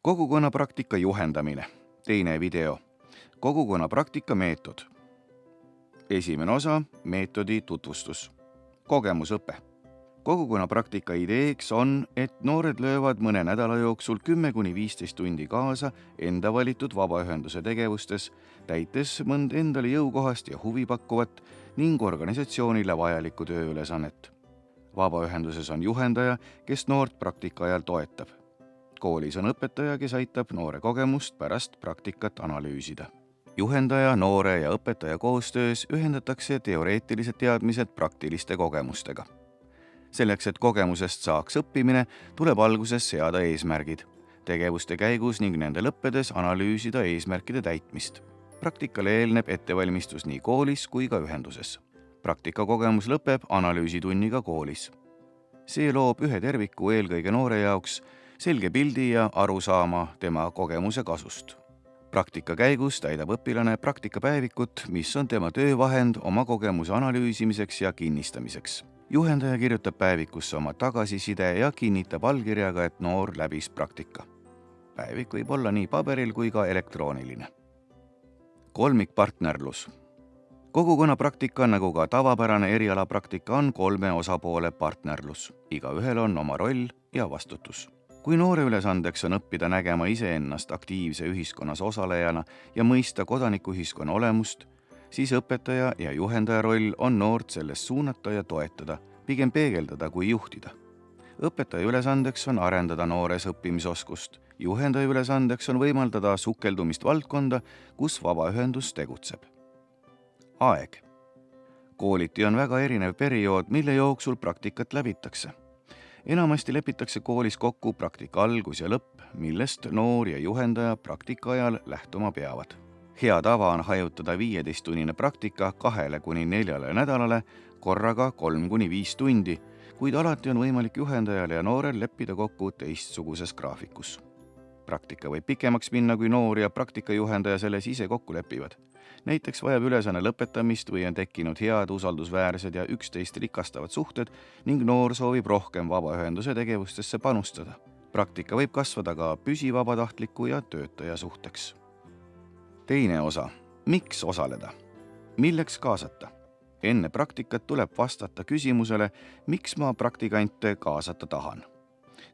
Kogukonna praktika juhendamine. Teine video. Kogukonna praktika meetod. Esimene osa, meetodi tutvustus. Kogemusõpe. Kogukonna praktika ideeks on, et noored löövad mõne nädala jooksul 10–15 tundi kaasa enda valitud vabaühenduse tegevustes, täites mõnd endale jõukohast ja huvipakkuvat ning organisatsioonile vajalikku tööülesannet. Vabaühenduses on juhendaja, kes noort praktika ajal toetab. Koolis on õpetaja, kes aitab noore kogemust pärast praktikat analüüsida. Juhendaja, noore ja õpetaja koostöös ühendatakse teoreetilised teadmised praktiliste kogemustega. Selleks, et kogemusest saaks õppimine, tuleb alguses seada eesmärgid, tegevuste käigus ning nende lõppedes analüüsida eesmärkide täitmist. Praktikale eelneb ettevalmistus nii koolis kui ka ühenduses. Praktikakogemus lõpeb analüüsitunniga koolis. See loob ühe terviku eelkõige noore jaoks, selge pildi ja arusaama tema kogemuse kasust. Praktika käigus täidab õpilane praktikapäevikut, mis on tema töövahend oma kogemuse analüüsimiseks ja kinnistamiseks. Juhendaja kirjutab päevikusse oma tagasiside ja kinnitab allkirjaga, et noor läbis praktika. Päevik võib olla nii paberil kui ka elektrooniline. Kolmikpartnerlus. Kogukonna praktika, nagu ka tavapärane erialapraktika, on 3 osapoole partnerlus. Igaühel on oma roll ja vastutus. Kui noore ülesandeks on õppida nägema iseennast aktiivse ühiskonnas osalejana ja mõista kodanikuühiskonna olemust, siis õpetaja ja juhendaja roll on noort sellest suunata ja toetada, pigem peegeldada kui juhtida. Õpetaja ülesandeks on arendada noores õppimisoskust, juhendaja ülesandeks on võimaldada sukeldumist valdkonda, kus vabaühendus tegutseb. Aeg. Kooliti on väga erinev periood, mille jooksul praktikat läbitakse. Enamasti lepitakse koolis kokku praktika algus ja lõpp, millest noor ja juhendaja praktika ajal lähtuma peavad. Hea tava on hajutada 15-tunnine praktika 2–4 nädalale, korraga 3–5 tundi, kuid alati on võimalik juhendajal ja noorel leppida kokku teistsuguses graafikus. Praktika võib pikemaks minna, kui noor ja praktikajuhendaja selles ise kokku lepivad. Näiteks vajab ülesanne lõpetamist või on tekkinud head, usaldusväärsed ja üksteist rikastavad suhted ning noor soovib rohkem vabaühenduse tegevustesse panustada. Praktika võib kasvada ka püsivabatahtliku ja töötaja suhteks. Teine osa. Miks osaleda? Milleks kaasata? Enne praktikat tuleb vastata küsimusele, miks ma praktikante kaasata tahan.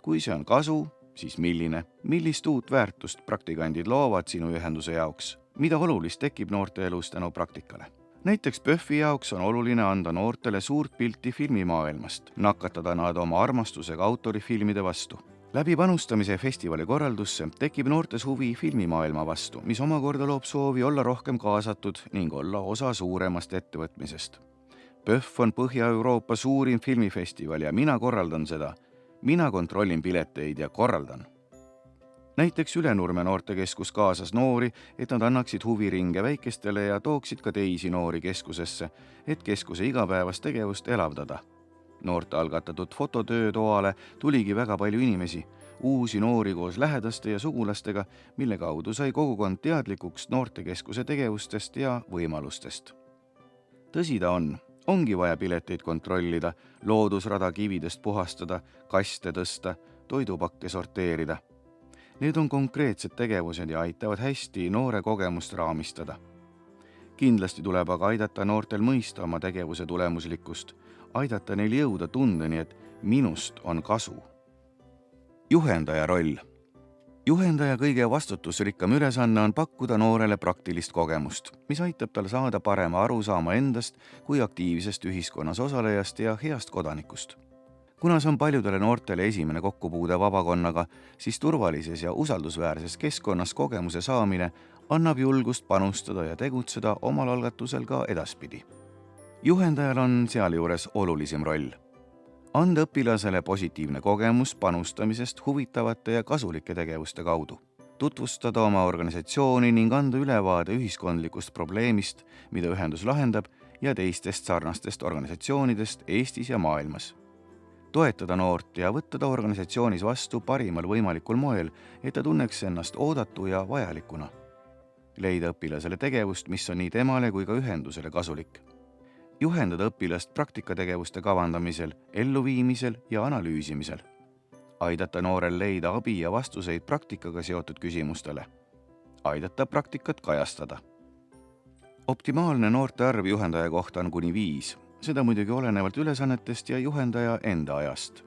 Kui see on kasu, siis milline? Millist uut väärtust praktikandid loovad sinu ühenduse jaoks? Mida olulist tekib noorte elus tänu praktikale? Näiteks PÖFFi jaoks on oluline anda noortele suurt pilti filmimaailmast, nakatada nad oma armastusega autorifilmide vastu. Läbi panustamise festivali korraldusse tekib noortes huvi filmimaailma vastu, mis omakorda loob soovi olla rohkem kaasatud ning olla osa suuremast ettevõtmisest. PÖFF on Põhja-Euroopa suurim filmifestival ja mina korraldan seda. Mina kontrollin pileteid ja korraldan. Näiteks Ülenurme noortekeskus kaasas noori, et nad annaksid huviringe väikestele ja tooksid ka teisi noori keskusesse, et keskuse igapäevast tegevust elavdada. Noorte algatatud fototöötoale tuligi väga palju inimesi, uusi noori koos lähedaste ja sugulastega, mille kaudu sai kogukond teadlikuks noortekeskuse tegevustest ja võimalustest. Tõsi ta ongi vaja pileteid kontrollida, loodusrada kividest puhastada, kaste tõsta, toidupakke sorteerida. Need on konkreetsed tegevused ja aitavad hästi noore kogemust raamistada. Kindlasti tuleb aga aidata noortel mõista oma tegevuse tulemuslikkust, aidata neil jõuda tundeni, et minust on kasu. Juhendaja roll. Juhendaja kõige vastutusrikkam ülesanne on pakkuda noorele praktilist kogemust, mis aitab tal saada parema arusaama endast kui aktiivsest ühiskonnas osalejast ja heast kodanikust. Kuna see on paljudele noortele esimene kokkupuude vabakonnaga, siis turvalises ja usaldusväärses keskkonnas kogemuse saamine annab julgust panustada ja tegutseda omal algatusel ka edaspidi. Juhendajal on sealjuures olulisim roll. Anda õpilasele positiivne kogemus panustamisest huvitavate ja kasulike tegevuste kaudu. Tutvustada oma organisatsiooni ning anda ülevaade ühiskondlikust probleemist, mida ühendus lahendab, ja teistest sarnastest organisatsioonidest Eestis ja maailmas. Toetada noort ja võtta ta organisatsioonis vastu parimal võimalikul moel, et ta tunneks ennast oodatu ja vajalikuna. Leida õpilasele tegevust, mis on nii temale kui ka ühendusele kasulik. Juhendada õpilast praktikategevuste kavandamisel, elluviimisel ja analüüsimisel. aidata noorel leida abi ja vastuseid praktikaga seotud küsimustele, aidata praktikat kajastada. Optimaalne noorte arv juhendaja kohta on kuni 5, seda muidugi olenevalt ülesannetest ja juhendaja enda ajast.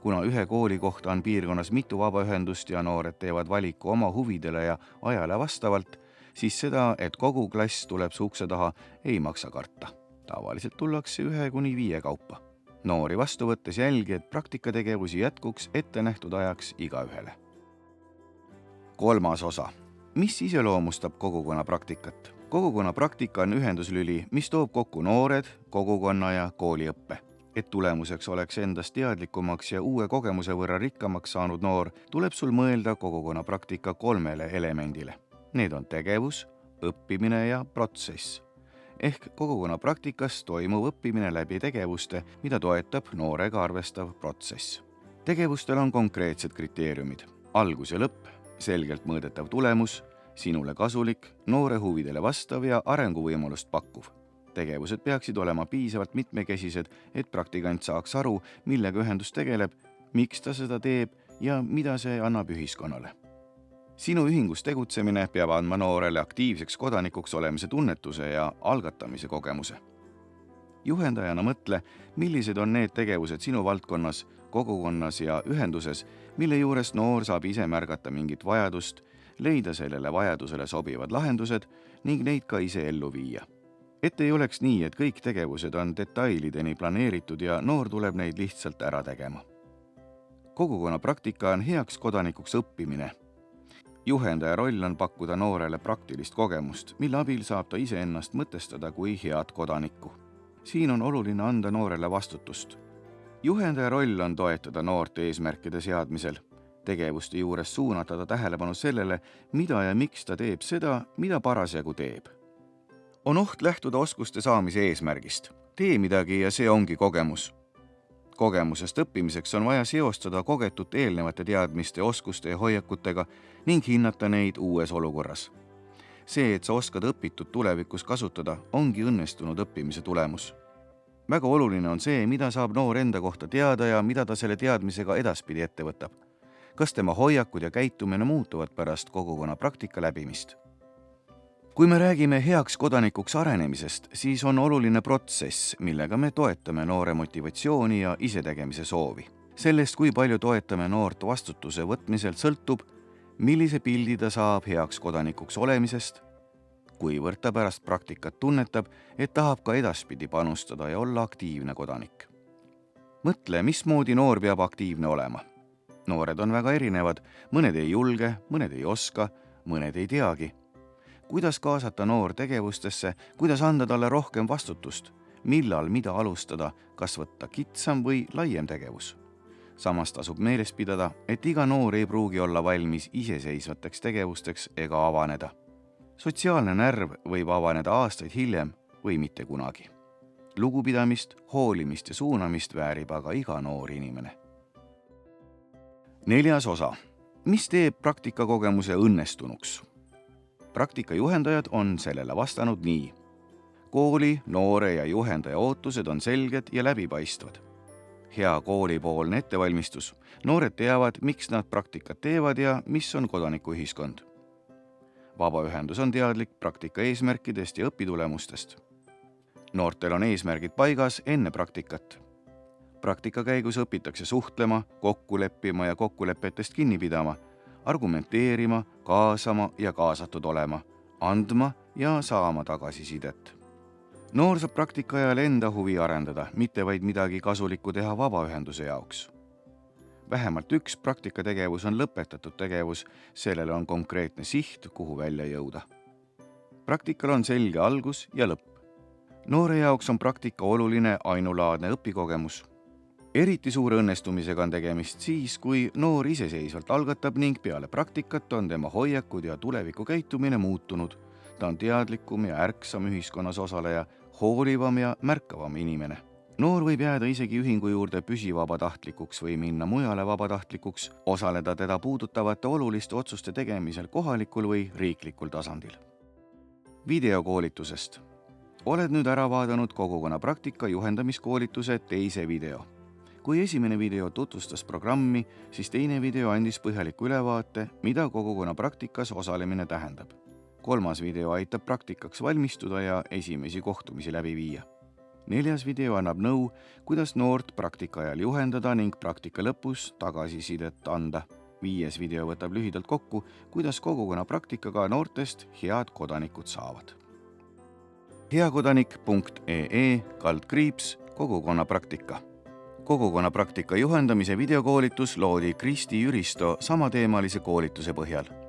Kuna ühe kooli kohta on piirkonnas mitu vabaühendust ja noored teevad valiku oma huvidele ja ajale vastavalt, siis seda, et kogu klass tuleb su ukse taha, ei maksa karta. Tavaliselt tullakse 1–5 kaupa. Noori vastu võttes jälgi, et praktikategevusi jätkuks ette nähtud ajaks igaühele. 3. osa. Mis iseloomustab kogukonna praktikat? Kogukonna praktika on ühenduslüli, mis toob kokku noored, kogukonna ja kooliõppe. Et tulemuseks oleks endast teadlikumaks ja uue kogemuse võrra rikkamaks saanud noor, tuleb sul mõelda kogukonna praktika 3 elemendile. Need on tegevus, õppimine ja protsess. Ehk kogukonna praktikas toimub õppimine läbi tegevuste, mida toetab noorega arvestav protsess. Tegevustel on konkreetsed kriteeriumid. Algus ja lõpp, selgelt mõõdetav tulemus, sinule kasulik, noore huvidele vastav ja arenguvõimalust pakkuv. Tegevused peaksid olema piisavalt mitmekesised, et praktikant saaks aru, millega ühendus tegeleb, miks ta seda teeb ja mida see annab ühiskonnale. Sinu ühingus tegutsemine peab andma noorele aktiivseks kodanikuks olemise tunnetuse ja algatamise kogemuse. Juhendajana mõtle, millised on need tegevused sinu valdkonnas, kogukonnas ja ühenduses, mille juures noor saab ise märgata mingit vajadust, leida sellele vajadusele sobivad lahendused ning neid ka ise ellu viia. Et ei oleks nii, et kõik tegevused on detailideni planeeritud ja noor tuleb neid lihtsalt ära tegema. Kogukonna praktika on heaks kodanikuks õppimine. Juhendaja roll on pakkuda noorele praktilist kogemust, mille abil saab ta iseennast mõtestada kui head kodanikku. Siin on oluline anda noorele vastutust. Juhendaja roll on toetada noort eesmärkide seadmisel, tegevuste juures suunata ta tähelepanu sellele, mida ja miks ta teeb seda, mida parasjagu teeb. On oht lähtuda oskuste saamise eesmärgist. Tee midagi ja see ongi kogemus. Kogemusest õppimiseks on vaja seostada kogetut eelnevate teadmiste, oskuste ja hoiakutega ning hinnata neid uues olukorras. See, et sa oskad õpitud tulevikus kasutada, ongi õnnestunud õppimise tulemus. Väga oluline on see, mida saab noor enda kohta teada ja mida ta selle teadmisega edaspidi ette võtab. Kas tema hoiakud ja käitumine muutuvad pärast kogukonna praktika läbimist? Kui me räägime heaks kodanikuks arenemisest, siis on oluline protsess, millega me toetame noore motivatsiooni ja isetegemise soovi. Sellest, kui palju toetame noort vastutuse võtmisel, sõltub, millise pildi ta saab heaks kodanikuks olemisest, kuivõrd ta pärast praktikat tunnetab, et tahab ka edaspidi panustada ja olla aktiivne kodanik. Mõtle, mismoodi noor peab aktiivne olema. Noored on väga erinevad, mõned ei julge, mõned ei oska, mõned ei teagi. Kuidas kaasata noor tegevustesse, kuidas anda talle rohkem vastutust, millal mida alustada, kas võtta kitsam või laiem tegevus. Samas tasub meeles pidada, et iga noor ei pruugi olla valmis iseseisvateks tegevusteks ega avaneda. Sotsiaalne närv võib avaneda aastaid hiljem või mitte kunagi. Lugupidamist, hoolimist ja suunamist väärib aga iga noor inimene. 4. osa. Mis teeb praktikakogemuse õnnestunuks? Praktika juhendajad on sellele vastanud nii. Kooli, noore ja juhendaja ootused on selged ja läbipaistvad. Hea koolipoolne ettevalmistus. Noored teavad, miks nad praktikat teevad ja mis on kodanikuühiskond. Vabaühendus on teadlik praktika eesmärkidest ja õpitulemustest. Noortel on eesmärgid paigas enne praktikat. Praktika käigus õpitakse suhtlema, kokku leppima ja kokkulepetest kinni pidama, argumenteerima, kaasama ja kaasatud olema, andma ja saama tagasisidet. Noor saab praktika ajal enda huvi arendada, mitte vaid midagi kasulikku teha vabaühenduse jaoks. Vähemalt üks praktikategevus on lõpetatud tegevus, sellele on konkreetne siht, kuhu välja jõuda. Praktikal on selge algus ja lõpp. Noore jaoks on praktika oluline ainulaadne õpikogemus. Eriti suure õnnestumisega on tegemist siis, kui noor iseseisvalt algatab ning peale praktikat on tema hoiakud ja tuleviku käitumine muutunud. Ta on teadlikum ja ärksam ühiskonnas osaleja, hoolivam ja märkavam inimene. Noor võib jääda isegi ühingu juurde püsivabatahtlikkuks või minna mujale vabatahtlikuks, osaleda teda puudutavate oluliste otsuste tegemisel kohalikul või riiklikul tasandil. Videokoolitusest. Oled nüüd ära vaadanud kogukonna praktika juhendamiskoolituse teise video. kui esimene video tutvustas programmi, siis teine video andis põhjaliku ülevaate, mida kogukonna praktikas osalemine tähendab. Kolmas video aitab praktikaks valmistuda ja esimesi kohtumisi läbi viia. Neljas video annab nõu, kuidas noort praktika ajal juhendada ning praktika lõpus tagasisidet anda. Viies video võtab lühidalt kokku, kuidas kogukonna praktikaga noortest head kodanikud saavad. heakodanik.ee/kogukonna praktika. Kogukonna praktika juhendamise videokoolitus loodi Kristi Jüristo samateemalise koolituse põhjal.